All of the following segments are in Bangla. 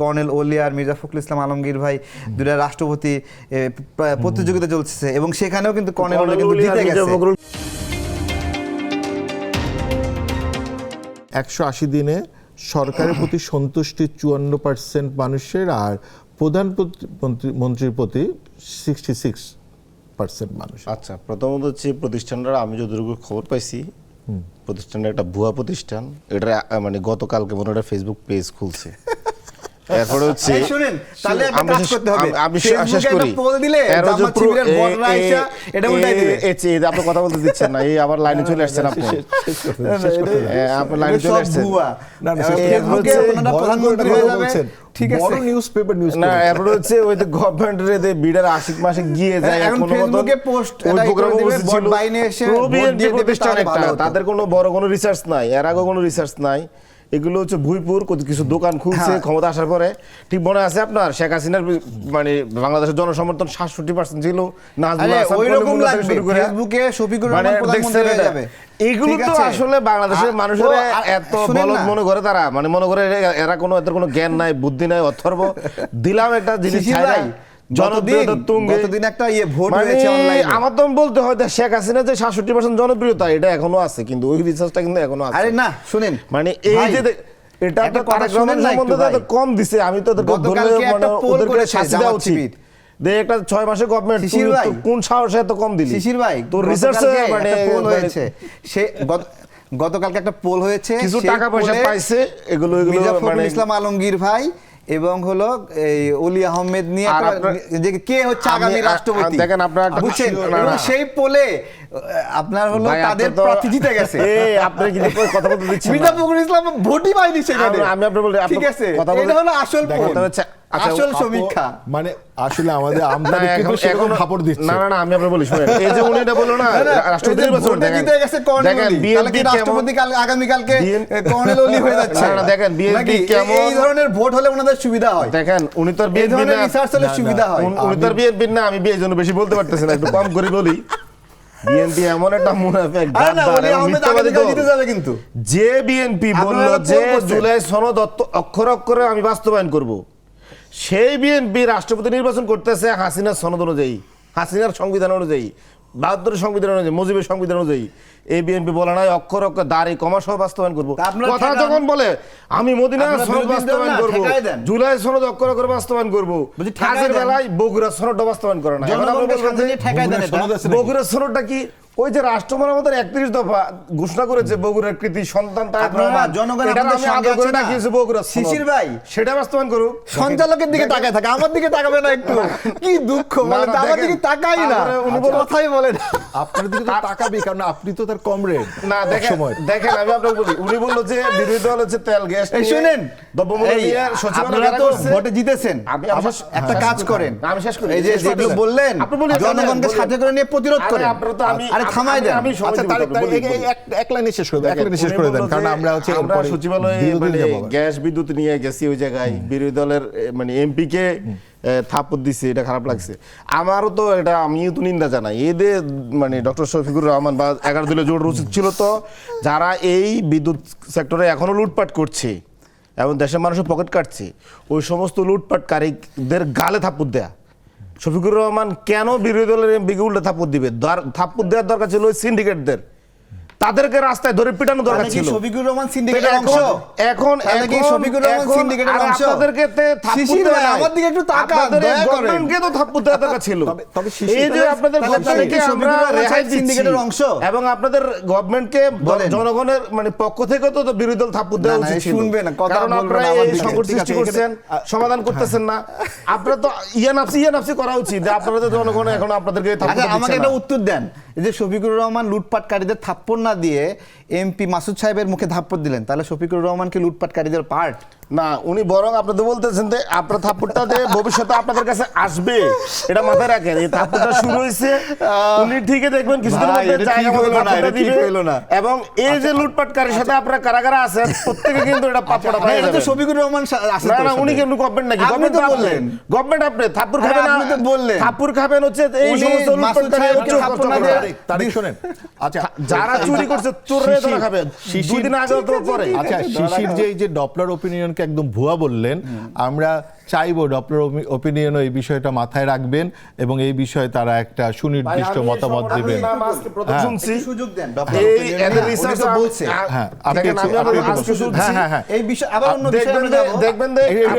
কর্নেল ওলি আর মির্জা ফখরুল ইসলাম আলমগীর ভাই দুটা রাষ্ট্রপতি প্রতিযোগিতা চলছে এবং সেখানেও কিন্তু কর্নেল ওলি কিন্তু জিতে গেছে। 180 দিনে সরকারের প্রতি সন্তুষ্টি 54% মানুষের, আর প্রধানমন্ত্রীর প্রতি 66% মানুষ। আচ্ছা, প্রথমত হচ্ছে প্রতিষ্ঠানটা আমি যতটুকু খবর পাইছি প্রতিষ্ঠানটা একটা ভুয়া প্রতিষ্ঠান। এটা মানে গতকালকে মনে হয় ফেসবুক পেজ খুলছে। এরপরে হচ্ছে শুনেন, তাহলে একটা কাজ করতে হবে, আমি শেষ করি। পোল দিলে জামাত শিবিরের বড়রা আইসা এটা উল্টাই দিবে। এই আপনি কথা বলতে দিচ্ছেন না, এই আবার লাইনে চলে আসছেন আপনি। আপনি লাইনে চলে আসছেন। না না, ফেসবুকে আপনারা প্রধানমন্ত্রী হয়ে যাবেন, ঠিক আছে? বড় নিউজপেপার না, এরপরে হচ্ছে ওই যে গভর্নমেন্টের যে বিডার আশিক মাসে গিয়ে যায় এখন ফেসবুকে পোস্ট ওই প্রোগ্রাম ভোট বাইনে এসে ভোট দিয়ে প্রতিষ্ঠান একটা, তাদের কোনো বড় কোনো রিসার্চ নাই, এর আগে কোনো রিসার্চ নাই। এগুলো হচ্ছে ভুইপুর কিছু দোকান খুলছে ক্ষমতা আসার পরে। ঠিক মনে আছে আপনার শেখ হাসিনার মানে বাংলাদেশের জনসমর্থন 67% ছিল, এগুলো তো আসলে বাংলাদেশের মানুষের এত বলদ মনে করে, তারা মানে মনে করে এরা কোনো এদের কোনো জ্ঞান নাই, বুদ্ধি নাই, অথর্ব দিলাম একটা জিনিস আমার তো বলতে হয় শেখ হাসিনা যে 67% জনপ্রিয়তা এটা এখনো আছে, কিন্তু ওই রিসার্চটা কিন্তু এখনো আছে। আরে না শুনেন, মানে এই যে এটা তো তারেক রহমান সম্বন্ধে কম দিছে, আমি তো ওদেরকে শাস্তি দেওয়া উচিত। একটা 6 মাসের গভর্নমেন্ট কোন সাহসে এত কম দিলি? শিশির ভাই, তোর রিসার্চে মানে হয়েছে সে গতকালকে একটা পোল হয়েছে, কিছু টাকা পয়সা পাইছে, এগুলো মির্জা ফখরুল ইসলাম আলমগীর ভাই এবং হলো এই ওলি আহমেদ নিয়ে যে কে হচ্ছে আগামী রাষ্ট্রপতি, দেখেন আপনারা বুঝছেন, সেই পোলে আপনার হলো তাদের প্রার্থী জিতে গেছে। আপনি কি কথা বলতে দিচ্ছেন? মির্জা ফখরুল ইসলাম ভোটই পায়নি সেখানে। আমি আপনাকে বলি, ঠিক আছে, এটা হলো আসল পোল, আসল সমীক্ষা। মানে আসলে আমাদের আমদানি কিন্তু সেরকম খবর দিচ্ছে না। না, আমি আপনাকে বলি শুনেন, এই যে উনি এটা বললো না রাষ্ট্রপতি নির্বাচন জিতে গেছে কর্নেল ওলি, তাহলে কি রাষ্ট্রপতি আগামী কালকে কর্নেল ওলি হয়ে যাচ্ছে? না, দেখেন বিএনপি কেমন এই ধরনের ভোট হলে ওনাদের সুবিধা হয়। দেখেন উনি তো বিএনপি না, রিসার্চ হলে সুবিধা হয়। উনি তো বিএনপি না, আমি এই জন্য বেশি বলতে পারতেছি না, একটু কম করে বলি। বিএনপি এমন একটা মুনাফিক কিন্তু যে বিএনপি বলল যে জুলাই সনদ অক্ষরে অক্ষরে আমি বাস্তবায়ন করব, সেই বিএনপি রাষ্ট্রপতি নির্বাচন করতেছে হাসিনার সনদ অনুযায়ী, হাসিনার সংবিধান অনুযায়ী, 72 সংবিধান অনুযায়ী, মুজিবের সংবিধান অনুযায়ী। এই বিএনপি বলা নাই অক্ষর অক্ষর দাঁড়ি কমা সহ বাস্তবায়ন করবো। কথা যখন বলে আমি মদিনা সনদ বাস্তবায়ন করবো, জুলাই সনদ অক্ষর অক্ষর বাস্তবায়ন করবো, কাজের বেলায় বগুড়া সনদটা বাস্তবায়ন করে না। বগুড়ার সনদটা কি? ওই যে রাষ্ট্র মেরামতের 31 দফা ঘোষণা করেছে, বগুড়ার কৃতি সন্তান শিশির ভাই সেটা বাস্তবায়ন করুক। সঞ্চালকের দিকে তাকায় থাকে, আমার দিকে তাকাবে না একটু? কি দুঃখ, আমার দিকে তাকাই না, উনি কথাই বলেন। আপনার দিকে তো তাকাবে, কারণ আপনি তো তার কমরেড। না দেখেন আমি আপনাকে বলি, উনি বললো যে বিরোধী দল হচ্ছে তেল গ্যাস। শুনেন, আপনারা তো ভোটে জিতেছেন, একটা কাজ করেন, আমি শেষ করি, এই যে যেগুলো বললেন জনগণকে সাথে করে নিয়ে প্রতিরোধ করেন। আরে থামাই দেন, এক লাইনে শেষ করে দেন, কারণ আমরা হচ্ছে সচিবালয়ে গ্যাস বিদ্যুৎ নিয়ে গেছি, ওই জায়গায় বিরোধী দলের মানে এমপি কে থাপ্পড় দিচ্ছে, এটা খারাপ লাগছে আমারও। তো এটা আমিও তো নিন্দা জানাই। এদের মানে ডক্টর শফিকুর রহমান বা 11 দলীয় জোট উচিত ছিল তো, যারা এই বিদ্যুৎ সেক্টরে এখনো লুটপাট করছে এবং দেশের মানুষের পকেট কাটছে, ওই সমস্ত লুটপাটকারীদের গালে থাপ্পড় দেয়া। শফিকুর রহমান কেন বিরোধী দলের এমপিকে উল্টে থাপ্পড় দিবে? থাপ্পড় দেওয়ার দরকার ছিল ওই সিন্ডিকেটদের, তাদেরকে রাস্তায় ধরে পিটানো দরকার ছিল। শফিকুর রহমান সিন্ডিকেটের অংশ, এখন শফিকুর রহমান সিন্ডিকেটের অংশ। আপনাদেরকে থাপ্পড় দেওয়া, আমার দিকে একটু তাকান, দয়া করে গভর্নমেন্টকে তো থাপ্পড় দেওয়া দরকার ছিল। এই যে আপনাদের গভর্নমেন্টকে আমরা রেহাই সিন্ডিকেটের অংশ, এবং আপনাদের গভর্নমেন্টকে জনগণের মানে পক্ষ থেকে তো বিরোধী দল থাপ্পড় দেওয়া উচিত ছিল। শুনবে না, কারণ আপনারা এই সংকট সৃষ্টি করছেন, সমাধান করতেছেন না। আপনারা তো ইয়ানাফসি করা উচিত যে আপনারা তো জনগণ এখন আপনাদেরকে থাপ্পড় দিচ্ছে না। আমাকে একটা উত্তর দেন, যে শফিকুর রহমান লুটপাটকারীদের থাপ্পড় না দিয়ে এমপি মাসুদ সাহেবের মুখে থাপ্পড় দিলেন, তাহলে শফিকুর রহমান কি লুটপাটকারীদের পার্ট না? উনি বরং আপনাদের বলতেছেন যে আপনার থাপ্পড়টা যে ভবিষ্যতে আপনাদের কাছে আসবে, এটা মাথায় রাখেন। এই থাপ্পড়টা শুরু হয়েছে, উনি ঠিকই দেখবেন কিছুদিন মধ্যে জায়গা মতো থাপ্পড়টা দিবে। এবং এই যে লুটপাটকারীর সাথে আপনারা কারা কারা আছেন প্রত্যেকে কিন্তু এটা পাপড়া পায়। এটা তো শফিকুর রহমান আছে না, উনি কিন্তু গভর্নমেন্ট নাকি? গভর্নমেন্ট বললেন, গভর্নমেন্ট আপনি থাপ্পড় খাবেন না, আপনি তো বললেন থাপ্পড় খাবেন হচ্ছে এই সমস্ত লুটপাটকারী হচ্ছে থাপ্পড় না দিয়ে। তারিখ শুনেন, আচ্ছা যারা চুরি করছে চোররে ধরা খাবে। দুই দিন আগে তো পরে আচ্ছা শিশির যে ডপলার ওপিনিয়নকে একদম ভুয়া বললেন। আমরা চাইবো ডপলার ওপিনিয়নও এই বিষয়টা মাথায় রাখবেন এবং এই বিষয়ে তারা একটা সুনির্দিষ্ট মতামত দেবেন। সুযোগ দেন এই এদের রিসার্চ বলছে দেখেন আমি আজকে শুনছি এই বিষয় আবার অন্য বিষয়ে আমরা যাব। দেখবেন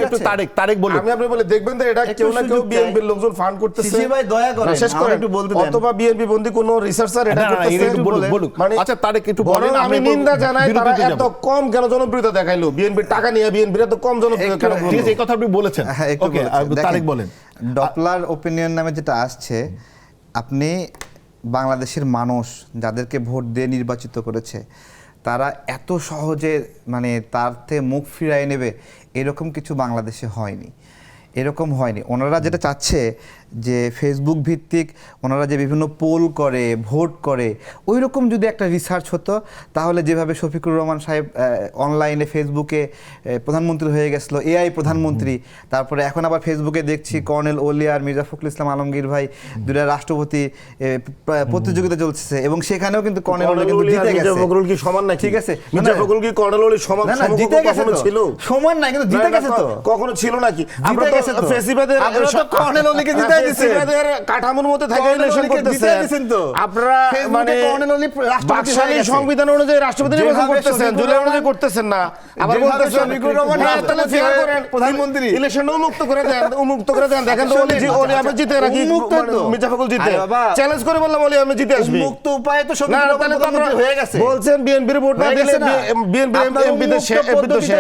একটু তারেক বলুন। আমি আপনি বলে দেখবেন এটা কেউ না কেউ বিএনপির লোকজন ফান্ড করতেছে। সিসি ভাই দয়া করে শেষ করে একটু বলতে দেন, অথবা বিএনপি বন্ধী কোনো রিসার্চার এটা করতেছে। বলুন। মানে আচ্ছা তারেক একটু বলেন। আমি নিন্দা জানাই তারা এত কম কেন জনপ্রিয়তা দেখাইলো, বিএনপির টাকা নিয়ে বিএনপির এত কম জনপ্রিয়তা কেন হলো? ঠিক আছে, এই কথা আপনি বলেছেন। ওকে, তারেক বলেন। ডপলার ওপিনিয়ন নামে যেটা আসছে, আপনি বাংলাদেশের মানুষ যাদেরকে ভোট দিয়ে নির্বাচিত করেছে তারা এত সহজে মানে তার থেকে মুখ ফিরায় নেবে এরকম কিছু বাংলাদেশে হয়নি, এরকম হয়নি। ওনারা যেটা চাচ্ছে যে ফেসবুক ভিত্তিক ওনারা যে বিভিন্ন পোল করে ভোট করে ওই রকম যদি একটা রিসার্চ হতো তাহলে যেভাবে শফিকুর রহমান সাহেব অনলাইনে ফেসবুকে প্রধানমন্ত্রী হয়ে গেছিলো, এআই প্রধানমন্ত্রী, তারপরে এখন আবার ফেসবুকে দেখছি কর্নেল ওলি আর মির্জা ফখরুল ইসলাম আলমগীর ভাই দুটা রাষ্ট্রপতি প্রতিযোগিতা চলছে এবং সেখানেও কিন্তু কর্নেল ওলি কিন্তু জিতে গেছে। মির্জা ফখরুল কি সমান নাকি? ঠিক আছে, মির্জা ফখরুল কি কর্নেল ওলি সমান? জিতে গেছে তো, ছিল সমান না কিন্তু জিতে গেছে তো, কখনো ছিল নাকি? আমরা জিতে গেছে তো তো, ফেসিবাদের আপনারা তো কর্নেল ওলিকে জিতে দিয়েছেন, ফেসিবাদের কাঠামোর মধ্যে থেকে ইলেকশন করতেছেন তো আপনারা, মানে কর্নেল ওলি রাষ্ট্রপতি হয়ে বাকশালী গেছে। সংবিধান অনুযায়ী রাষ্ট্রপতি নির্বাচন করতেছেন, জুলাই অনুযায়ী করতেছেন না। আবার বলতেছেন শফিকুর রহমান তাহলে ফেয়ার করেন, প্রধানমন্ত্রী ইলেকশন উন্মুক্ত করে দেন, উন্মুক্ত করে দেন। দেখেন তো ওলি আহমেদ জিতে নাকি মির্জা ফখরুল জিতে? চ্যালেঞ্জ করে বললাম ওলি আহমেদ জিতে আসবে। মুক্ত উপায়ে তো শফিকুর রহমান প্রধানমন্ত্রী হয়ে গেছে। বলছেন বিএনপির ভোট না দিলে বিএনপির এমপিদের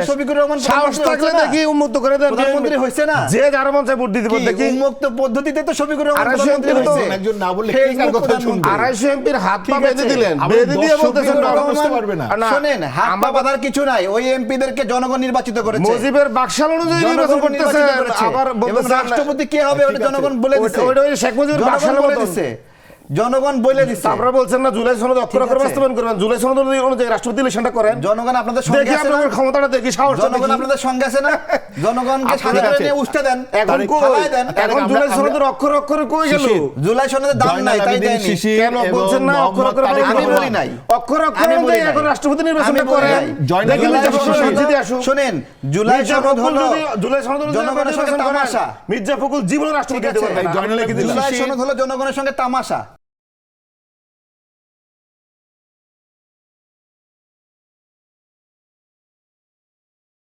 শফিকুর রহমান সাহস থাকলে দেখি উন্মুক্ত করে দেন। প্রধানমন্ত্রী হইছে না, যে যার মন চায় ভোট দিতে পারে দেখি। উন্মুক্ত পদ্ধতিতে তো শফিকুর রহমান 250 প্রধানমন্ত্রী হইছে। একজন না বললে কে কার কথা শুনবে? 250 এমপির হাত পা ঠিক বেঁধে আছে। দিলেন, আবার বেঁধে দিয়ে বলতেছেন শফিকুর রহমান বুঝতে বুঝতে পারবে পারবে না। না। শোনেন, হাত পা বাঁধার কিছু নাই, ওই এমপিদেরকে জনগণ নির্বাচিত করেছে, মুজিবের বাকশাল অনুযায়ী নির্বাচন করতেছেন। আবার বলতেছেন রাষ্ট্রপতি কে হবে ওটা জনগণ বলে দিচ্ছে, ওটা ওই শেখ মুজিবের বাকশাল বলে দিচ্ছে, জনগণ বলে দিচ্ছে। আপনারা বলছেন না জুলাই সনদ অক্ষর অক্ষর বাস্তবায়ন করবেন, জুলাই সনদ অনুযায়ী রাষ্ট্রপতি ইলেকশনটা করেন। জনগণ আপনাদের সঙ্গে দেখি আছে না, আপনাদের ক্ষমতাটা দেখি, সাহস জনগণ আপনাদের সঙ্গে আছে না, জনগণকে সাথে করে নিয়ে উঠতে দেন, এখন ফালায় দেন। এখন জুলাই সনদের অক্ষর অক্ষর কই গেল? জুলাই সনদের দাম নাই তাই দেয়নি। কেন বলছেন না অক্ষর অক্ষর? আমি বলি নাই, অক্ষর অক্ষর অনুযায়ী এখন রাষ্ট্রপতি নির্বাচনটা করেন। দেখি মির্জা ফখরুল জিতে আসুক। শুনেন, জুলাই সনদ হলো জুলাই সনদ অনুযায়ী জনগণের সঙ্গে তামাশা। মির্জা ফখরুল জীবন রাষ্ট্রপতি হতে পারবে না। জুলাই সনদ হলো জনগণের সঙ্গে তামাশা।